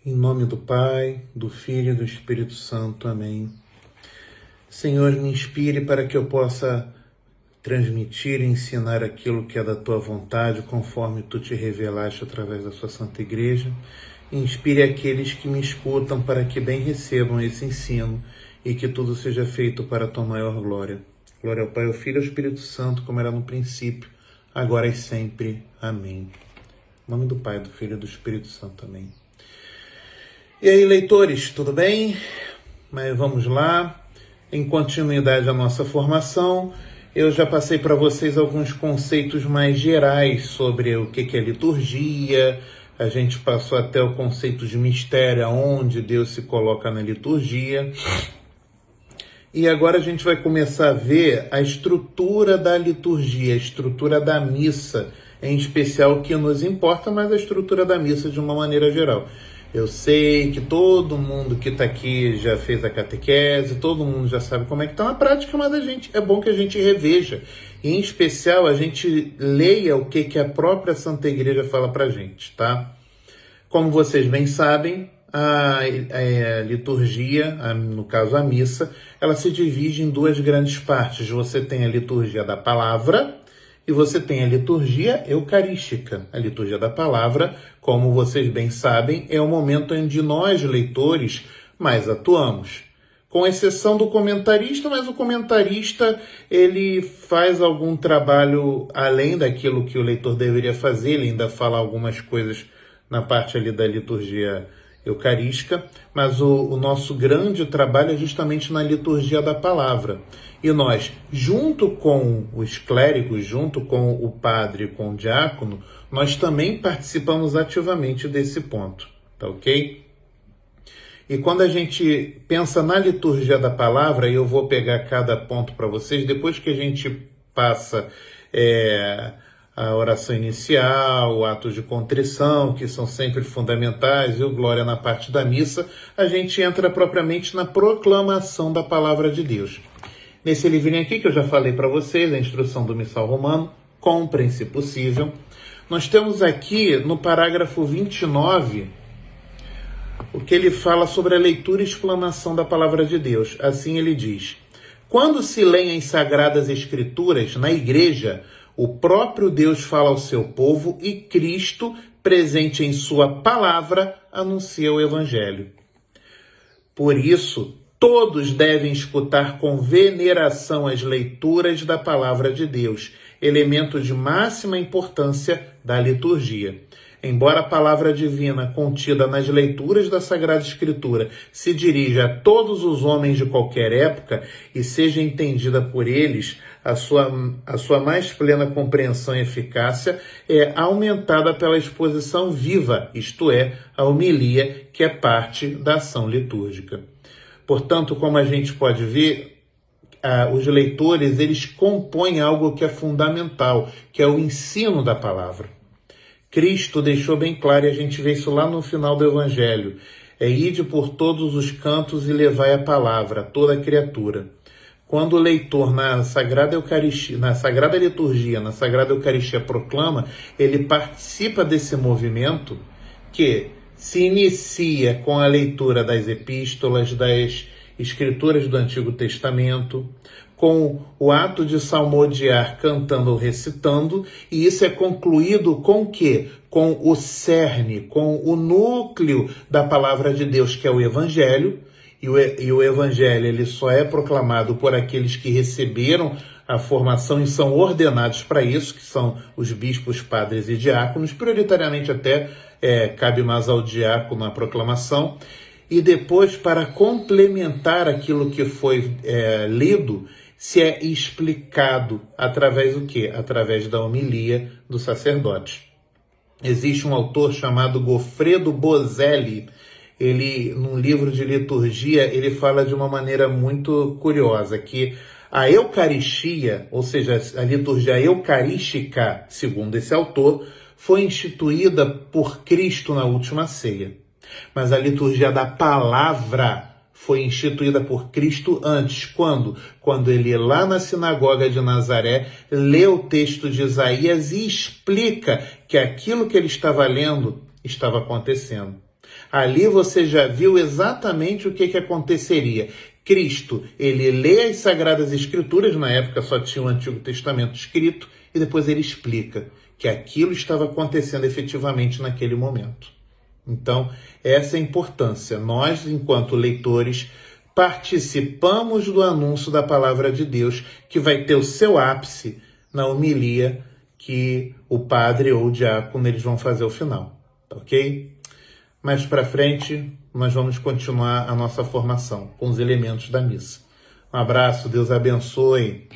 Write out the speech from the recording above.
Em nome do Pai, do Filho e do Espírito Santo. Amém. Senhor, me inspire para que eu possa transmitir e ensinar aquilo que é da Tua vontade, conforme Tu te revelaste através da Sua Santa Igreja. Inspire aqueles que me escutam para que bem recebam esse ensino e que tudo seja feito para a Tua maior glória. Glória ao Pai, ao Filho e ao Espírito Santo, como era no princípio, agora e sempre. Amém. Em nome do Pai, do Filho e do Espírito Santo. Amém. E aí, leitores, tudo bem? Mas vamos lá. Em continuidade à nossa formação, eu já passei para vocês alguns conceitos mais gerais sobre o que é liturgia. A gente passou até o conceito de mistério, onde Deus se coloca na liturgia. E agora a gente vai começar a ver a estrutura da liturgia, a estrutura da missa, em especial o que nos importa, mas a estrutura da missa de uma maneira geral. Eu sei que todo mundo que está aqui já fez a catequese, todo mundo já sabe como é que está na prática, mas é bom que a gente reveja. E, em especial, a gente leia o que a própria Santa Igreja fala para a gente, tá? Como vocês bem sabem, a liturgia, no caso a missa, ela se divide em duas grandes partes. Você tem a liturgia da palavra e você tem a liturgia eucarística. A liturgia da palavra, como vocês bem sabem, é o momento onde nós, leitores, mais atuamos. Com exceção do comentarista, mas o comentarista ele faz algum trabalho além daquilo que o leitor deveria fazer, ele ainda fala algumas coisas na parte ali da liturgia eucarística, mas o nosso grande trabalho é justamente na liturgia da palavra. E nós, junto com os clérigos, junto com o padre, com o diácono, nós também participamos ativamente desse ponto, tá ok? E quando a gente pensa na liturgia da palavra, e eu vou pegar cada ponto para vocês, depois que a gente passa a oração inicial, o ato de contrição, que são sempre fundamentais, e o glória na parte da missa, a gente entra propriamente na proclamação da palavra de Deus. Nesse livrinho aqui, que eu já falei para vocês, a instrução do Missal Romano, Comprem-se Possível, nós temos aqui no parágrafo 29, o que ele fala sobre a leitura e explanação da palavra de Deus. Assim ele diz: quando se leem as Sagradas Escrituras na igreja, o próprio Deus fala ao seu povo e Cristo, presente em sua palavra, anuncia o Evangelho. Por isso, todos devem escutar com veneração as leituras da palavra de Deus, elemento de máxima importância da liturgia. Embora a palavra divina contida nas leituras da Sagrada Escritura se dirija a todos os homens de qualquer época e seja entendida por eles, a sua mais plena compreensão e eficácia é aumentada pela exposição viva, isto é, a homilia, que é parte da ação litúrgica. Portanto, como a gente pode ver, os leitores eles compõem algo que é fundamental, que é o ensino da palavra. Cristo deixou bem claro, e a gente vê isso lá no final do Evangelho, ide por todos os cantos e levai a palavra a toda criatura. Quando o leitor na Sagrada Eucaristia, na Sagrada Liturgia, na Sagrada Eucaristia proclama, ele participa desse movimento que se inicia com a leitura das epístolas, das escrituras do Antigo Testamento, com o ato de salmodiar cantando ou recitando, e isso é concluído com o quê? Com o cerne, com o núcleo da palavra de Deus, que é o Evangelho, e o Evangelho ele só é proclamado por aqueles que receberam a formação e são ordenados para isso, que são os bispos, padres e diáconos, prioritariamente até cabe mais ao diácono a proclamação, e depois, para complementar aquilo que foi lido, se é explicado através do quê? Através da homilia do sacerdote. Existe um autor chamado Goffredo Bozelli. Ele, num livro de liturgia, ele fala de uma maneira muito curiosa, que a Eucaristia, ou seja, a liturgia eucarística, segundo esse autor, foi instituída por Cristo na última ceia. Mas a liturgia da palavra foi instituída por Cristo antes. Quando? Quando ele, lá na sinagoga de Nazaré, lê o texto de Isaías e explica que aquilo que ele estava lendo estava acontecendo. Ali você já viu exatamente o que aconteceria. Cristo, ele lê as Sagradas Escrituras, na época só tinha o Antigo Testamento escrito, e depois ele explica que aquilo estava acontecendo efetivamente naquele momento. Então, essa é a importância. Nós, enquanto leitores, participamos do anúncio da palavra de Deus, que vai ter o seu ápice na homilia que o padre ou o diácono eles vão fazer ao final, tá ok? Mais para frente, nós vamos continuar a nossa formação com os elementos da missa. Um abraço, Deus abençoe.